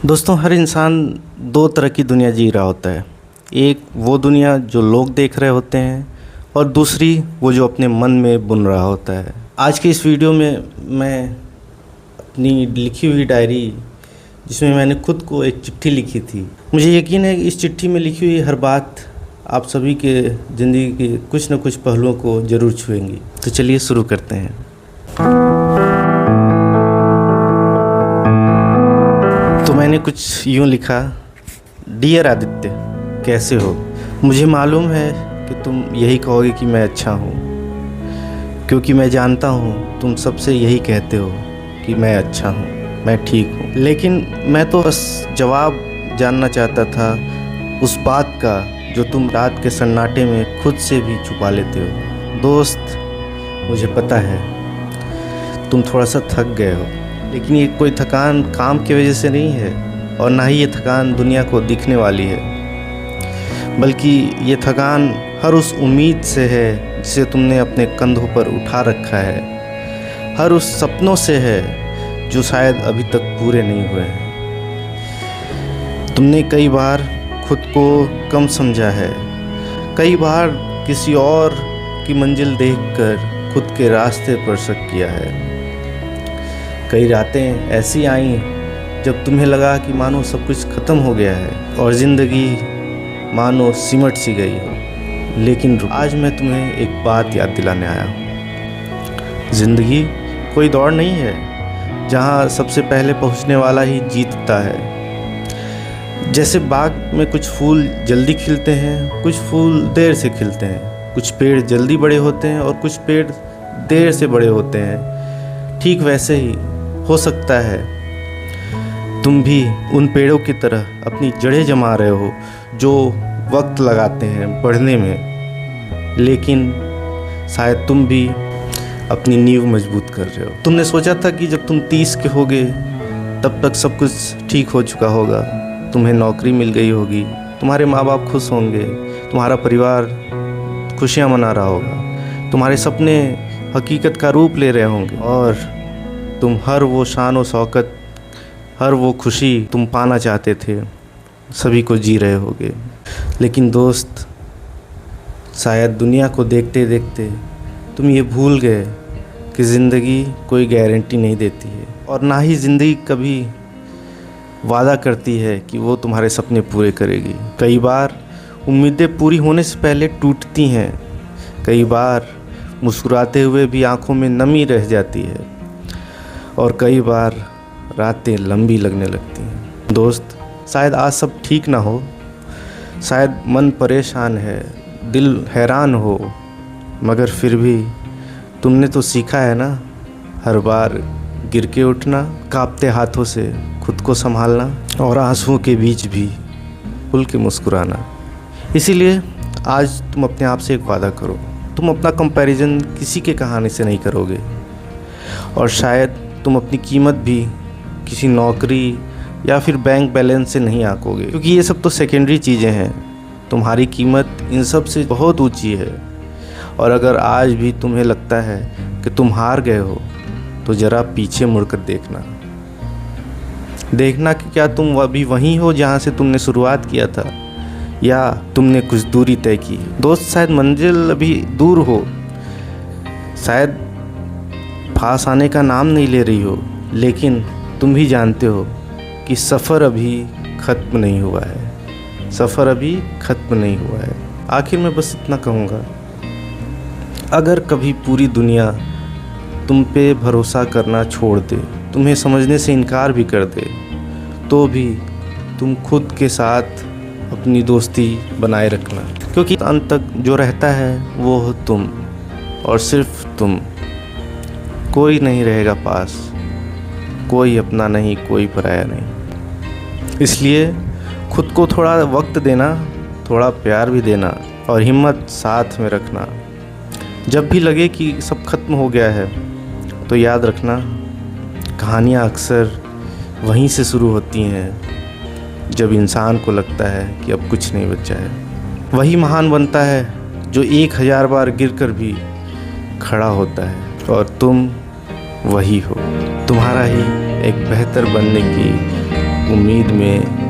दोस्तों, हर इंसान दो तरह की दुनिया जी रहा होता है। एक वो दुनिया जो लोग देख रहे होते हैं और दूसरी वो जो अपने मन में बुन रहा होता है। आज के इस वीडियो में मैं अपनी लिखी हुई डायरी, जिसमें मैंने खुद को एक चिट्ठी लिखी थी, मुझे यकीन है कि इस चिट्ठी में लिखी हुई हर बात आप सभी के ज़िंदगी के कुछ न कुछ पहलुओं को ज़रूर छुएंगी। तो चलिए शुरू करते हैं। तो मैंने कुछ यूँ लिखा। डियर आदित्य, कैसे हो? मुझे मालूम है कि तुम यही कहोगे कि मैं अच्छा हूँ, क्योंकि मैं जानता हूँ तुम सबसे यही कहते हो कि मैं अच्छा हूँ, मैं ठीक हूँ। लेकिन मैं तो बस जवाब जानना चाहता था उस बात का जो तुम रात के सन्नाटे में खुद से भी छुपा लेते हो। दोस्त, मुझे पता है तुम थोड़ा सा थक गए हो, लेकिन ये कोई थकान काम की वजह से नहीं है और ना ही ये थकान दुनिया को दिखने वाली है, बल्कि ये थकान हर उस उम्मीद से है जिसे तुमने अपने कंधों पर उठा रखा है, हर उस सपनों से है जो शायद अभी तक पूरे नहीं हुए हैं। तुमने कई बार खुद को कम समझा है, कई बार किसी और की मंजिल देखकर खुद के रास्ते पर शक किया है। कई रातें ऐसी आईं जब तुम्हें लगा कि मानो सब कुछ ख़त्म हो गया है और ज़िंदगी मानो सिमट सी गई हो। लेकिन आज मैं तुम्हें एक बात याद दिलाने आया हूँ। ज़िंदगी कोई दौड़ नहीं है जहाँ सबसे पहले पहुँचने वाला ही जीतता है। जैसे बाग में कुछ फूल जल्दी खिलते हैं, कुछ फूल देर से खिलते हैं, कुछ पेड़ जल्दी बड़े होते हैं और कुछ पेड़ देर से बड़े होते हैं, ठीक वैसे ही हो सकता है तुम भी उन पेड़ों की तरह अपनी जड़ें जमा रहे हो जो वक्त लगाते हैं बढ़ने में, लेकिन शायद तुम भी अपनी नींव मजबूत कर रहे हो। तुमने सोचा था कि जब तुम 30 के होगे तब तक सब कुछ ठीक हो चुका होगा, तुम्हें नौकरी मिल गई होगी, तुम्हारे माँ बाप खुश होंगे, तुम्हारा परिवार खुशियाँ मना रहा होगा, तुम्हारे सपने हकीकत का रूप ले रहे होंगे और तुम हर वो शान और शौकत, हर वो खुशी तुम पाना चाहते थे सभी को जी रहे होगे। लेकिन दोस्त, शायद दुनिया को देखते देखते तुम ये भूल गए कि ज़िंदगी कोई गारंटी नहीं देती है और ना ही ज़िंदगी कभी वादा करती है कि वो तुम्हारे सपने पूरे करेगी। कई बार उम्मीदें पूरी होने से पहले टूटती हैं, कई बार मुस्कुराते हुए भी आंखों में नमी रह जाती है और कई बार रातें लंबी लगने लगती हैं। दोस्त, शायद आज सब ठीक ना हो, शायद मन परेशान है, दिल हैरान हो, मगर फिर भी तुमने तो सीखा है ना, हर बार गिर के उठना, कांपते हाथों से खुद को संभालना और आंसुओं के बीच भी खुल के मुस्कुराना। इसीलिए आज तुम अपने आप से एक वादा करो, तुम अपना कंपैरिजन किसी के कहानी से नहीं करोगे और शायद तुम अपनी कीमत भी किसी नौकरी या फिर बैंक बैलेंस से नहीं आंकोगे, क्योंकि ये सब तो सेकेंडरी चीज़ें हैं। तुम्हारी कीमत इन सब से बहुत ऊंची है और अगर आज भी तुम्हें लगता है कि तुम हार गए हो तो ज़रा पीछे मुड़कर देखना कि क्या तुम अभी वहीं हो जहाँ से तुमने शुरुआत किया था या तुमने कुछ दूरी तय की। दोस्त, शायद मंजिल अभी दूर हो, शायद पास आने का नाम नहीं ले रही हो, लेकिन तुम भी जानते हो कि सफ़र अभी ख़त्म नहीं हुआ है, सफ़र अभी ख़त्म नहीं हुआ है। आखिर में बस इतना कहूँगा, अगर कभी पूरी दुनिया तुम पे भरोसा करना छोड़ दे, तुम्हें समझने से इनकार भी कर दे, तो भी तुम खुद के साथ अपनी दोस्ती बनाए रखना, क्योंकि अंत तक जो रहता है वो हो तुम और सिर्फ तुम। कोई नहीं रहेगा पास, कोई अपना नहीं, कोई पराया नहीं। इसलिए खुद को थोड़ा वक्त देना, थोड़ा प्यार भी देना और हिम्मत साथ में रखना। जब भी लगे कि सब खत्म हो गया है तो याद रखना, कहानियाँ अक्सर वहीं से शुरू होती हैं जब इंसान को लगता है कि अब कुछ नहीं बचा है। वही महान बनता है जो 1000 बार गिरकर भी खड़ा होता है और तुम वही हो। तुम्हारा ही एक बेहतर बनने की उम्मीद में